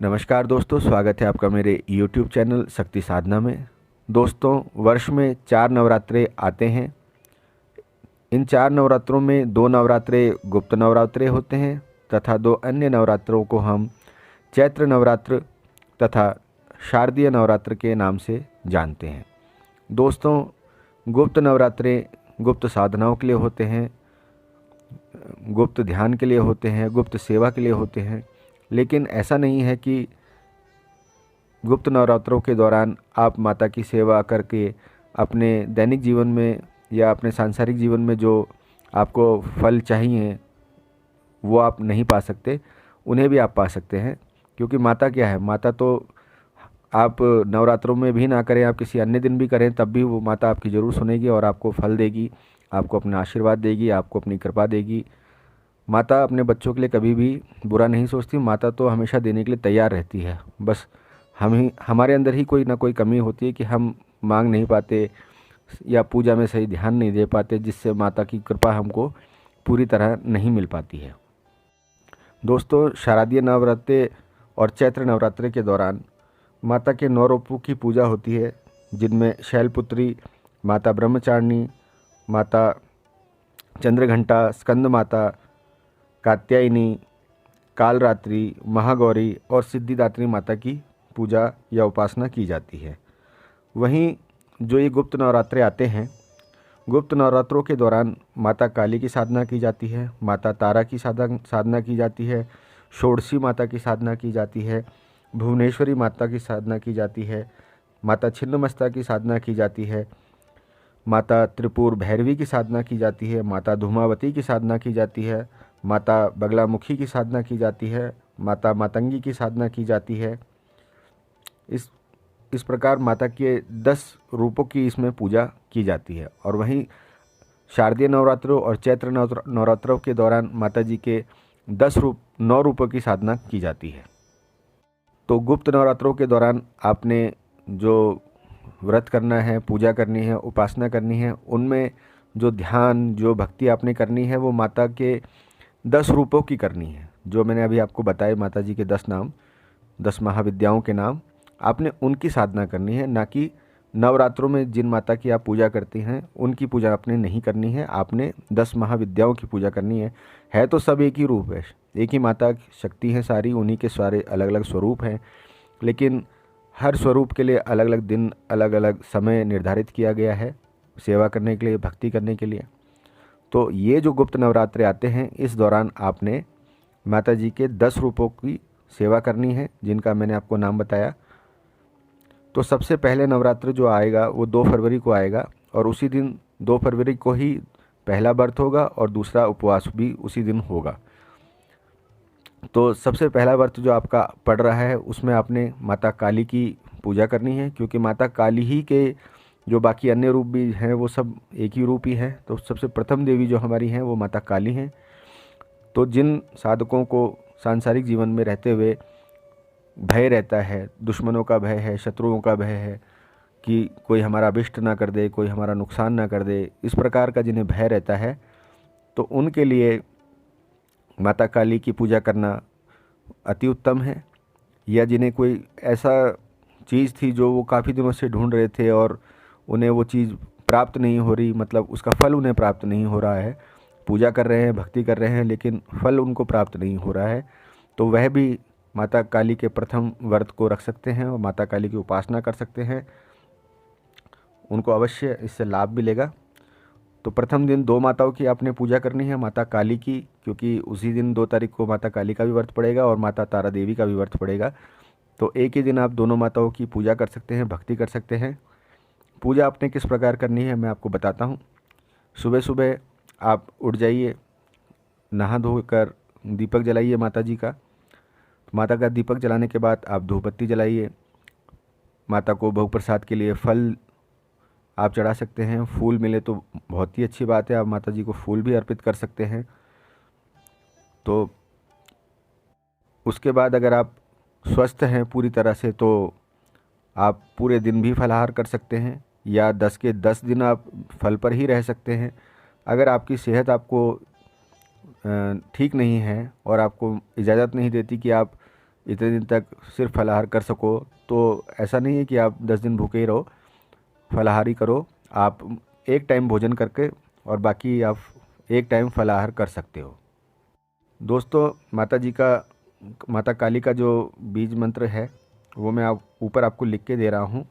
नमस्कार दोस्तों, स्वागत है आपका मेरे YouTube चैनल शक्ति साधना में। दोस्तों, वर्ष में 4 नवरात्रे आते हैं। इन 4 नवरात्रों में 2 नवरात्रे गुप्त नवरात्रे होते हैं तथा 2 अन्य नवरात्रों को हम चैत्र नवरात्र तथा शारदीय नवरात्र के नाम से जानते हैं। दोस्तों, गुप्त नवरात्रे गुप्त साधनाओं के लिए होते हैं, गुप्त ध्यान के लिए होते हैं, गुप्त सेवा के लिए होते हैं। लेकिन ऐसा नहीं है कि गुप्त नवरात्रों के दौरान आप माता की सेवा करके अपने दैनिक जीवन में या अपने सांसारिक जीवन में जो आपको फल चाहिए वो आप नहीं पा सकते, उन्हें भी आप पा सकते हैं। क्योंकि माता क्या है, माता तो आप नवरात्रों में भी ना करें, आप किसी अन्य दिन भी करें, तब भी वो माता आपकी ज़रूर सुनेगी और आपको फल देगी, आपको अपना आशीर्वाद देगी, आपको अपनी कृपा देगी। माता अपने बच्चों के लिए कभी भी बुरा नहीं सोचती। माता तो हमेशा देने के लिए तैयार रहती है। बस हमारे अंदर ही कोई ना कोई कमी होती है कि हम मांग नहीं पाते या पूजा में सही ध्यान नहीं दे पाते, जिससे माता की कृपा हमको पूरी तरह नहीं मिल पाती है। दोस्तों, शारदीय नवरात्रे और चैत्र नवरात्रे के दौरान माता के 9 रूपों की पूजा होती है, जिनमें शैलपुत्री, माता ब्रह्मचारिणी, माता चंद्रघंटा, स्कंद माता, कात्यायनी, कालरात्रि, महागौरी और सिद्धिदात्री माता की पूजा या उपासना की जाती है। वहीं जो ये गुप्त नवरात्रे आते हैं, गुप्त नवरात्रों के दौरान माता काली की साधना की जाती है, माता तारा की साधना की जाती है, षोडशी माता की साधना की जाती है, भुवनेश्वरी माता की साधना की जाती है, माता छिन्नमस्ता की साधना की जाती है, माता त्रिपुर भैरवी की साधना की जाती है, माता धूमावती की साधना की जाती है, माता बगलामुखी की साधना की जाती है, माता मातंगी की साधना की जाती है। इस प्रकार माता के 10 रूपों की इसमें पूजा की जाती है। और वहीं शारदीय नवरात्रों और चैत्र नवरात्रों के दौरान माता जी के 9 रूपों की साधना की जाती है। तो गुप्त नवरात्रों के दौरान आपने जो व्रत करना है, पूजा करनी है, उपासना करनी है, उनमें जो ध्यान, जो भक्ति आपने करनी है, वो माता के 10 रूपों की करनी है। जो मैंने अभी आपको बताए, माता जी के 10 नाम, 10 महाविद्याओं के नाम, आपने उनकी साधना करनी है, ना कि नवरात्रों में जिन माता की आप पूजा करती हैं उनकी पूजा आपने नहीं करनी है। आपने 10 महाविद्याओं की पूजा करनी है तो सब एक ही रूप है, एक ही माता शक्ति है सारी, उन्हीं के सारे अलग अलग स्वरूप हैं, लेकिन हर स्वरूप के लिए अलग अलग दिन, अलग अलग समय निर्धारित किया गया है सेवा करने के लिए, भक्ति करने के लिए। तो ये जो गुप्त नवरात्रे आते हैं, इस दौरान आपने माता जी के 10 रूपों की सेवा करनी है, जिनका मैंने आपको नाम बताया। तो सबसे पहले नवरात्र जो आएगा वो 2 फरवरी को आएगा, और उसी दिन 2 फरवरी को ही पहला व्रत होगा और दूसरा उपवास भी उसी दिन होगा। तो सबसे पहला व्रत जो आपका पड़ रहा है, उसमें आपने माता काली की पूजा करनी है, क्योंकि माता काली ही के जो बाकी अन्य रूप भी हैं वो सब एक ही रूप ही हैं। तो सबसे प्रथम देवी जो हमारी हैं वो माता काली हैं। तो जिन साधकों को सांसारिक जीवन में रहते हुए भय रहता है, दुश्मनों का भय है, शत्रुओं का भय है कि कोई हमारा अभिष्ट ना कर दे, कोई हमारा नुकसान ना कर दे, इस प्रकार का जिन्हें भय रहता है, तो उनके लिए माता काली की पूजा करना अति उत्तम है। या जिन्हें कोई ऐसा चीज़ थी जो वो काफ़ी दिनों से ढूंढ रहे थे और उन्हें वो चीज़ प्राप्त नहीं हो रही, मतलब उसका फल उन्हें प्राप्त नहीं हो रहा है, पूजा कर रहे हैं, भक्ति कर रहे हैं, लेकिन फल उनको प्राप्त नहीं हो रहा है, तो वह भी माता काली के प्रथम व्रत को रख सकते हैं और माता काली की उपासना कर सकते हैं। उनको अवश्य इससे लाभ मिलेगा। तो प्रथम दिन 2 माताओं की आपने पूजा करनी है, माता काली की, क्योंकि उसी दिन 2 तारीख को माता काली का भी व्रत पड़ेगा और माता तारा देवी का भी व्रत पड़ेगा। तो एक ही दिन आप दोनों माताओं की पूजा कर सकते हैं, भक्ति कर सकते हैं। पूजा आपने किस प्रकार करनी है मैं आपको बताता हूँ। सुबह सुबह आप उठ जाइए, नहा धोकर दीपक जलाइए माता जी का। माता का दीपक जलाने के बाद आप धूप बत्ती जलाइए। माता को भोग प्रसाद के लिए फल आप चढ़ा सकते हैं, फूल मिले तो बहुत ही अच्छी बात है, आप माता जी को फूल भी अर्पित कर सकते हैं। तो उसके बाद अगर आप स्वस्थ हैं पूरी तरह से तो आप पूरे दिन भी फलाहार कर सकते हैं, या 10 के 10 दिन आप फल पर ही रह सकते हैं। अगर आपकी सेहत आपको ठीक नहीं है और आपको इजाज़त नहीं देती कि आप इतने दिन तक सिर्फ फलाहार कर सको, तो ऐसा नहीं है कि आप 10 दिन भूखे ही रहो, फलाहारी करो। आप एक टाइम भोजन करके और बाकी आप एक टाइम फलाहार कर सकते हो। दोस्तों, माता काली का जो बीज मंत्र है वो मैं ऊपर आपको लिख के दे रहा हूँ।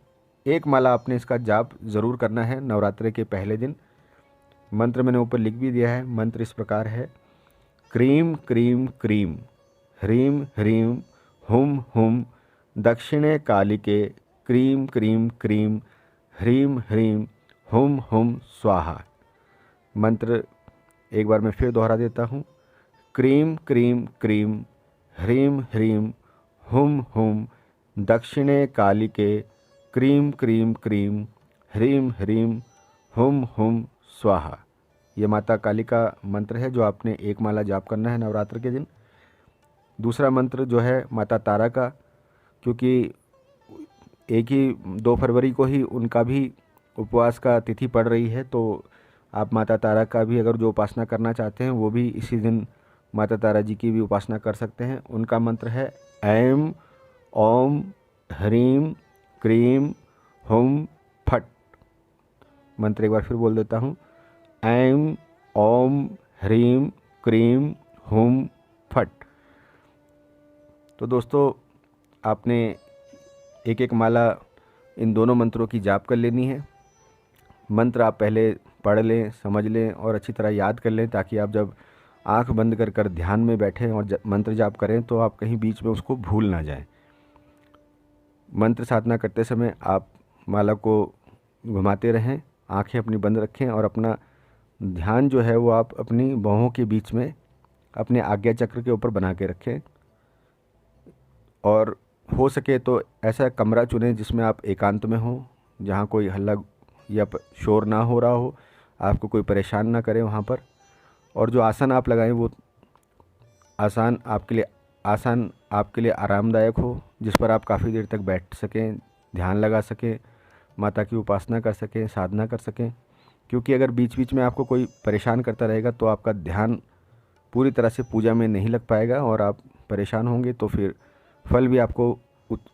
एक माला आपने इसका जाप ज़रूर करना है नवरात्रि के पहले दिन। मंत्र मैंने ऊपर लिख भी दिया है। मंत्र इस प्रकार है: क्रीम क्रीम क्रीम ह्रीम ह्रीम हुम हुम दक्षिणे कालिके क्रीम क्रीम क्रीम ह्रीम ह्रीम हुम हुम स्वाहा। मंत्र एक बार मैं फिर दोहरा देता हूँ: क्रीम क्रीम क्रीम ह्रीम ह्रीम हुम हुम दक्षिणे कालिके क्रीम क्रीम क्रीम ह्रीम ह्रीम हुम हुम स्वाहा। ये माता काली का मंत्र है जो आपने एक माला जाप करना है नवरात्र के दिन। दूसरा मंत्र जो है माता तारा का, क्योंकि एक ही 2 फरवरी को ही उनका भी उपवास का तिथि पड़ रही है, तो आप माता तारा का भी अगर जो उपासना करना चाहते हैं वो भी इसी दिन माता तारा जी की भी उपासना कर सकते हैं। उनका मंत्र है ऐम ओम ह्रीम क्रीम हुम फट। मंत्र एक बार फिर बोल देता हूँ: ऐम ओम ह्रीम क्रीम हुम फट। तो दोस्तों, आपने एक एक माला इन दोनों मंत्रों की जाप कर लेनी है। मंत्र आप पहले पढ़ लें, समझ लें और अच्छी तरह याद कर लें, ताकि आप जब आंख बंद कर ध्यान में बैठें और मंत्र जाप करें तो आप कहीं बीच में उसको भूल ना जाएं। मंत्र साधना करते समय आप माला को घुमाते रहें, आंखें अपनी बंद रखें और अपना ध्यान जो है वो आप अपनी बाहों के बीच में अपने आज्ञा चक्र के ऊपर बना के रखें। और हो सके तो ऐसा कमरा चुनें जिसमें आप एकांत में हो, जहाँ कोई हल्ला या शोर ना हो रहा हो, आपको कोई परेशान ना करे वहाँ पर। और जो आसन आप लगाएं वो आसान आपके लिए आरामदायक हो, जिस पर आप काफ़ी देर तक बैठ सकें, ध्यान लगा सकें, माता की उपासना कर सकें, साधना कर सकें। क्योंकि अगर बीच बीच में आपको कोई परेशान करता रहेगा तो आपका ध्यान पूरी तरह से पूजा में नहीं लग पाएगा और आप परेशान होंगे, तो फिर फल भी आपको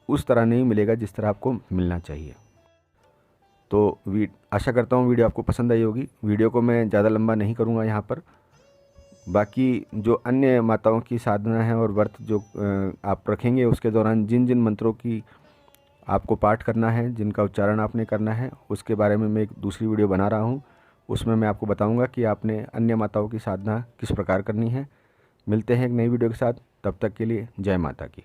उस तरह नहीं मिलेगा जिस तरह आपको मिलना चाहिए। तो आशा करता हूँ वीडियो आपको पसंद आई होगी। वीडियो को मैं ज़्यादा लंबा नहीं करूँगा यहाँ पर। बाकी जो अन्य माताओं की साधना है और व्रत जो आप रखेंगे उसके दौरान जिन जिन मंत्रों की आपको पाठ करना है, जिनका उच्चारण आपने करना है, उसके बारे में मैं एक दूसरी वीडियो बना रहा हूँ। उसमें मैं आपको बताऊँगा कि आपने अन्य माताओं की साधना किस प्रकार करनी है। मिलते हैं एक नई वीडियो के साथ, तब तक के लिए जय माता की।